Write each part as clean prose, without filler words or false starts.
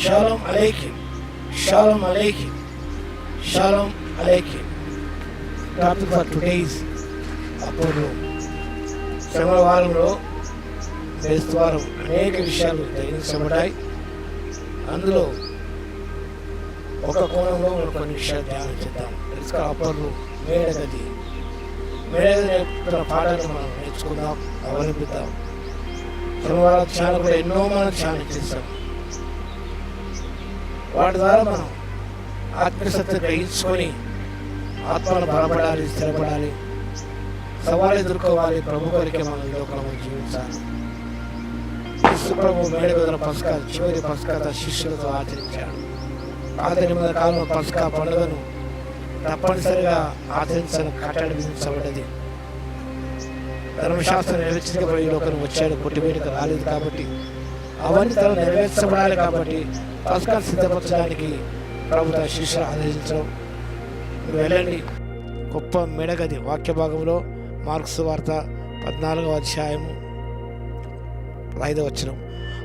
Shalom అలైకిం, షాలోమ్ అలైకిం, షాలోమ్ అలైకిం. టాపిక్ ఫర్ టుడేస్ అప్పుడు శ్రమల వారంలో వారం అనేక విషయాలు గ్రహించబడ్డాయి. అందులో ఒక కోణంలో మనం కొన్ని విషయాలు ధ్యానం చేద్దాం. అప్పుడు మేడగది నేర్పుతున్న పాఠాన్ని మనం నేర్చుకుందాం, అవలంబిద్దాం. శ్రమల ధ్యానం కూడా ఎన్నో మనం ధ్యానం చేస్తాం. వాటి ద్వారా మనం ఆత్మశక్తి గ్రహించుకొని ఆత్మను బలపడాలి, స్థిరపడాలి, సవాలు ఎదుర్కోవాలి. ప్రభు కొరికే మన లోకంలో జీవించాలి. ప్రభు మేడగదిన పస్కా చివరి పస్కా శిష్యులతో ఆచరించాడు. పాత నిబంధన కాలంలో పస్కా పండుగను తప్పనిసరిగా ఆచరించాలని కట్టడి విధించబడ్డది. ధర్మశాస్త్రం నెరవేర్చకపోయి ఈ లోకం వచ్చాడు, కొట్టివేయడానికి రాలేదు కాబట్టి అవన్నీ తను నెరవేర్చబడాలి. కాబట్టి పస్కాను సిద్ధపరచడానికి ప్రభు తన శిష్యులు ఆదేశించడం. వెళ్ళండి. గొప్ప మేడగది వాక్య భాగంలో మార్క్స్ వార్త 14వ అధ్యాయము 5వ వచనం.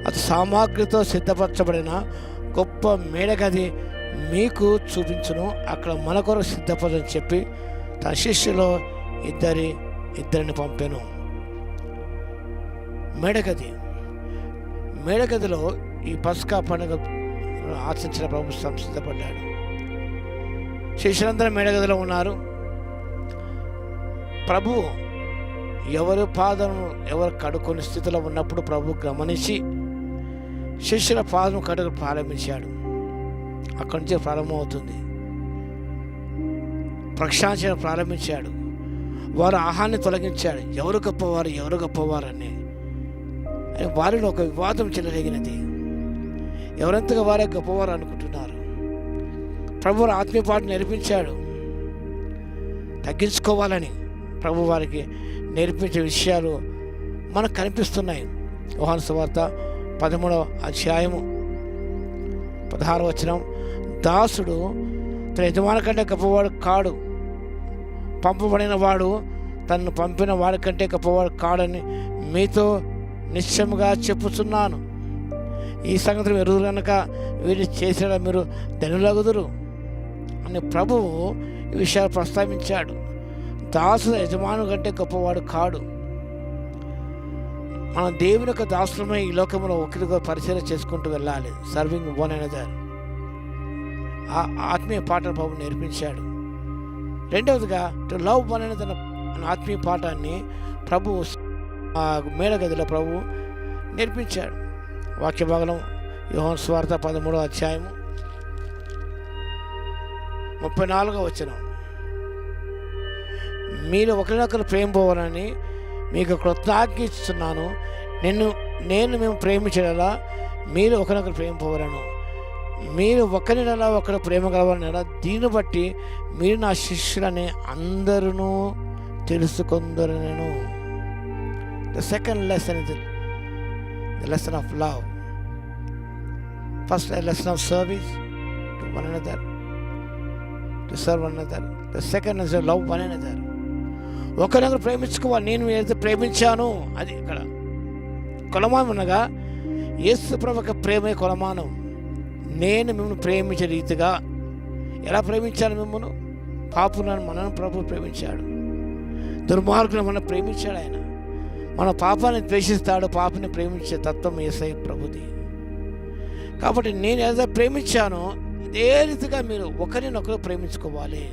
అది సామాగ్రితో సిద్ధపరచబడిన గొప్ప మేడగది మీకు చూపించును, అక్కడ మన కొరకు సిద్ధపరచని చెప్పి తన శిష్యులో ఇద్దరిని పంపాను. మేడగదిలో ఈ పస్కా పండుగ ఆచరించిన ప్రభు సిద్ధపడ్డాడు. శిష్యులందరూ మేడగదిలో ఉన్నారు. ప్రభు ఎవరు పాదం ఎవరు కడుక్కొని స్థితిలో ఉన్నప్పుడు ప్రభు గమనించి శిష్యుల పాదం కడుగు ప్రారంభించాడు. అక్కడి నుంచి ప్రారంభమవుతుంది. ప్రక్షాళన ప్రారంభించాడు. వారు ఆహాన్ని తొలగించాడు. ఎవరు గొప్పవారు అని వారిలో ఒక వివాదం చెలరేగినది. ఎవరెంతగా వారే గొప్పవారు అనుకుంటున్నారు. ప్రభు ఆత్మీయ పాట నేర్పించాడు. తగ్గించుకోవాలని ప్రభు వారికి నేర్పించే విషయాలు మనకు కనిపిస్తున్నాయి. యోహాను సువార్త 13వ అధ్యాయము 16వ వచనం. దాసుడు తన యజమాని కంటే గొప్పవాడు కాడు, పంపబడిన వాడు తనను పంపిన వాడి కంటే గొప్పవాడు కాడని మీతో నిశ్చయముగా చెప్పుచున్నాను. ఈ సంగతులు ఎరువులు కనుక వీరిని చేసేలా మీరు ధనులగుదురు అని ప్రభువు ఈ విషయాలు ప్రస్తావించాడు. దాసుడు యజమాను కంటే గొప్పవాడు కాడు. మనం దేవుని యొక్క దాసులమై ఈ లోకంలో ఒకరిగా పరిచయం చేసుకుంటూ వెళ్ళాలి. Serving one another. ఆ ఆత్మీయ పాఠాన్ని ప్రభు నేర్పించాడు. రెండవదిగా టు లవ్ వన్ అనదర్ అనే ఆత్మీయ పాఠాన్ని ప్రభు మేడగదిలో ప్రభు నేర్పించాడు. వాక్య భాగం యోహాను సువార్త 13వ అధ్యాయము 34వ వచనం. మీరు ఒకరినొకరు ప్రేమిపోవాలని మీకు కృతజ్ఞత ఇస్తున్నాను. నేను మేము ప్రేమించడలా మీరు ఒకరినొకరు ప్రేమిపోవాలను. మీరు ఒకరినలా ఒకరు ప్రేమ కలవాలనలా దీన్ని బట్టి మీరు నా శిష్యులని అందరూ తెలుసుకుందరను. The second lesson is the lesson of love. First lesson of service to one another, to serve one another. The second is love one another. ఒకరినొకరు ప్రేమించుకోవాలి. నేను ఏదైతే ప్రేమించాను అది ఇక్కడ కొలమానం అనగా యేసు ప్రభు యొక్క ప్రేమే కొలమానం. నేను మిమ్మల్ని ప్రేమించే రీతిగా ఎలా ప్రేమించాను మిమ్మల్ని? పాపులను మనను ప్రభు ప్రేమించాడు. దుర్మార్గులను మనం ప్రేమించాడు. ఆయన మన పాపాన్ని ద్వేషిస్తాడు. పాపని ప్రేమించే తత్వం యేసయ్య ప్రభుది. కాబట్టి నేను ఏదైతే ప్రేమించానో అదే రీతిగా మీరు ఒకరినొకరు ప్రేమించుకోవాలి.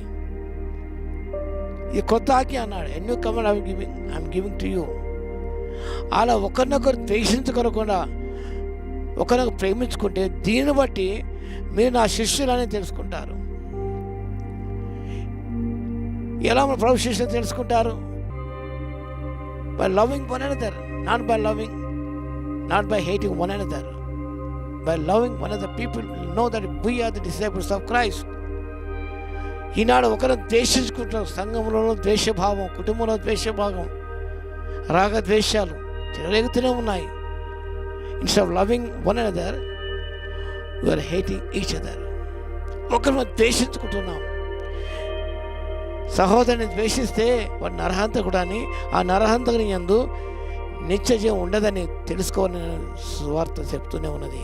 ఈ కొత్త ఆజ్ఞ అన్నాడు. ఎన్నో command I'm giving to you. అలా ఒకరినొకరు ద్వేషించుకోకుండా ఒకరినొకరు ప్రేమించుకుంటే దీన్ని బట్టి మీరు నా శిష్యులని తెలుసుకుంటారు. ఎలా మన ప్రభు శిష్యులు తెలుసుకుంటారు? By loving one another, not by hating one another. By loving one another people know that we are the disciples of Christ. ఈనాడు ఒకరు ద్వేషించుకుంటారు. సంఘంలోనూ ద్వేషభావం, కుటుంబంలో ద్వేషభావం, రాగద్వేషాలు చెలరేగుతూనే ఉన్నాయి. Instead of loving one another we are hating each other. ఒకరిని ద్వేషించుకుంటున్నాం. సహోదరుని ద్వేషిస్తే వాడు నరహంతకుడు అని, ఆ నరహంతకుని యందు నిత్య జీవం ఉండదని తెలుసుకోవాలని సువార్త చెప్తూనే ఉన్నది.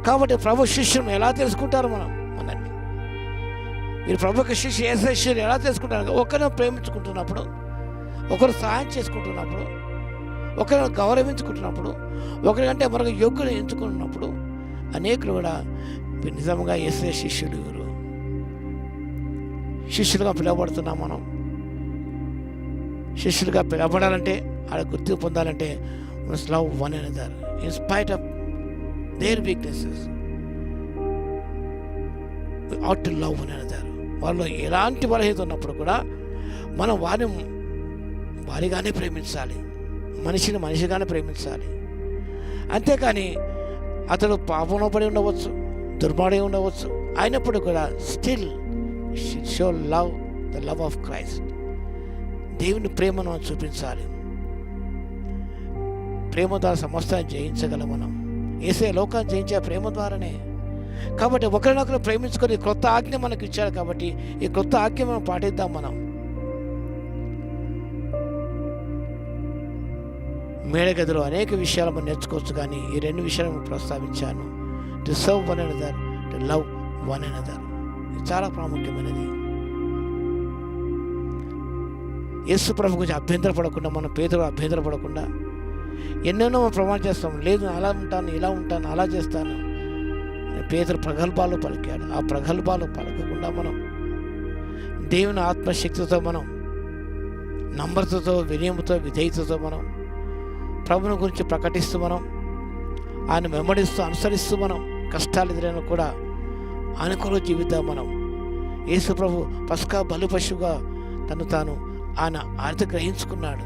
కాబట్టి ప్రభు శిష్యులను ఎలా తెలుసుకుంటారు మనల్ని? మీరు ప్రభుకి శిష్యు ఏ శిష్యులు ఎలా తెలుసుకుంటారు? ఒకరిని ప్రేమించుకుంటున్నప్పుడు, ఒకరు సహాయం చేసుకుంటున్నప్పుడు, ఒకరిని గౌరవించుకుంటున్నప్పుడు, ఒకరికంటే మరొక యోగ్యులు ఎంచుకుంటున్నప్పుడు అనేకులు కూడా నిజంగా యేసే శిష్యులు. ఎవరు శిష్యులుగా పిలువబడుతున్నాం మనం. శిష్యులుగా పిలవబడాలంటే, ఆడ గుర్తింపు పొందాలంటే must love one another in spite of their weaknesses. We ought to love one another. వాళ్ళు ఎలాంటి బలహీనత ఉన్నప్పుడు కూడా మనం వారిగానే ప్రేమించాలి, మనిషిగానే ప్రేమించాలి. అంతేకాని అతడు పాపంలో పడి ఉండవచ్చు, దుర్మార్గం ఉండవచ్చు, అయినప్పుడు కూడా still show love the love of Christ. దేవుని ప్రేమను మనం చూపించాలి. ప్రేమ ద్వారా సమస్తాన్ని జయించగలం మనం. యేసే లోకాన్ని జయించే ప్రేమ ద్వారానే. కాబట్టి ఒకరినొకరు ప్రేమించుకొని క్రొత్త ఆజ్ఞ మనకు ఇచ్చారు. కాబట్టి ఈ క్రొత్త ఆజ్ఞ మనం పాటిద్దాం. మనం మేడగదిలో అనేక విషయాలు మనం నేర్చుకోవచ్చు, కానీ ఈ రెండు విషయాలు ప్రస్తావించాను. To serve one another, to love one another. ఇది చాలా ప్రాముఖ్యమైనది. యేసు ప్రభు గురించి అభ్యంతరపడకుండా, మనం పేదలు అభ్యంతరపడకుండా ఎన్నెన్నో ప్రమాణం చేస్తాం. లేదు అలా ఉంటాను, ఇలా ఉంటాను, అలా చేస్తాను. పేదలు ప్రగల్భాలు పలికాడు. ఆ ప్రగల్భాలు పలకకుండా మనం దేవుని ఆత్మశక్తితో, మనం నమ్రతతో, వినయముతో, విధేయతతో మనం ప్రభుని గురించి ప్రకటిస్తూ, మనం ఆయన వెంబడిస్తూ, అనుసరిస్తూ, మనం కష్టాలు ఎదురైనా కూడా అనుకూల జీవితం మనం. యేసు ప్రభు పస్కా బలి పశువుగా తాను ఆయన ఆర్తి గ్రహించుకున్నాడు.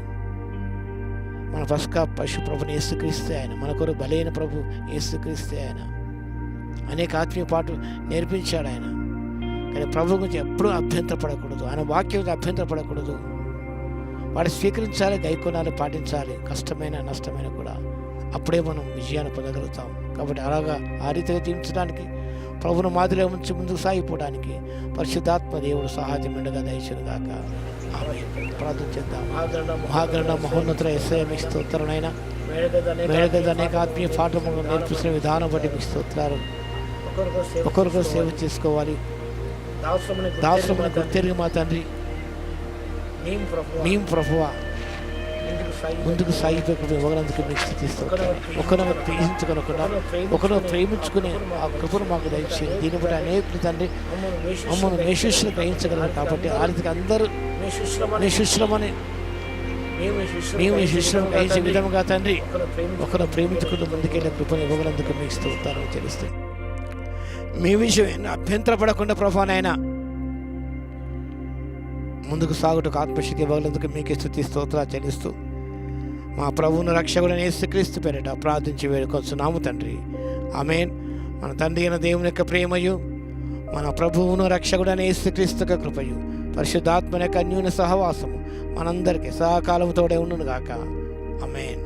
మన పస్కా పశు ప్రభుని యేసుక్రీస్తే ఆయన, మన కొరకు బలైన ప్రభు యేసుక్రీస్తే ఆయన. అనేక ఆత్మీయ పాటలు నేర్పించాడు ఆయన. కానీ ప్రభు గురించి ఎప్పుడూ అభ్యంతరపడకూడదు, ఆయన వాక్యం అభ్యంతరపడకూడదు. వాడు స్వీకరించాలి, గైకొనాలి, పాటించాలి, కష్టమైన నష్టమైన కూడా. అప్పుడే మనం విజయాన్ని పొందగలుగుతాం. కాబట్టి అలాగా ఆ రీతిగా జీవించడానికి, ప్రభును మాదిరిగా ఉంచి ముందుకు సాగిపోవడానికి పరిశుద్ధాత్మ దేవుడు సహాయం మెండుగా దయచేయును గాక. ఆమేన్. ప్రార్థన చేద్దాం. మహాగణ మహోన్నత యేసయ్య మీకు స్తోత్రాలైనా. మేడగద అనేక ఆత్మీయ పాఠం నేర్పించిన విధానం బట్టి మీకు స్తోత్రాలు. ఒకరికొకరు సేవ చేసుకోవాలి. దాసులమైన గుర్తెరిగి మా తండ్రి, మేము ప్రభువా ముందుకు సాగిపోయి ఒకరందుకు మీకు స్థితిస్తాం. ఒకరిని ప్రేమించుకొనకుండా ఒకరిని ప్రేమించుకునే ఆ కృపను మాకు దయచేయండి. దీన్ని బట్టి అనేకులు తండ్రి మమ్మల్ని మేషులను గ్రహించగలరు. కాబట్టి ఆర్థిక అందరూ మేషులమని మేము ఈ శిష్యులను గ్రహించే విధముగా తండ్రి ఒకరు ప్రేమించుకుని ముందుకెళ్ళే కృపను ఇవ్వగలందుకు మీకు స్తోత్రాలు చెల్లిస్తాం. మీ విషయం అభ్యంతరపడకుండా ప్రభానైనా ముందుకు సాగుటకు ఆత్మశక్తి ఇవ్వగలందుకు మీకే స్తుతి స్తోత్రాలు చెల్లిస్తూ మా ప్రభువును రక్షకుడైన యేసుక్రీస్తు పేరిట ప్రార్థించి వేడుకొంచున్నాము తండ్రి. ఆమేన్. మన తండ్రి అయిన దేవుని యొక్క ప్రేమయు, మన ప్రభువును రక్షకుడైన యేసుక్రీస్తు యొక్క కృపయు, పరిశుద్ధాత్మ యొక్క అన్యోన్య సహవాసము మనందరికీ సహకాలము తోడే ఉండును గాక. ఆమేన్.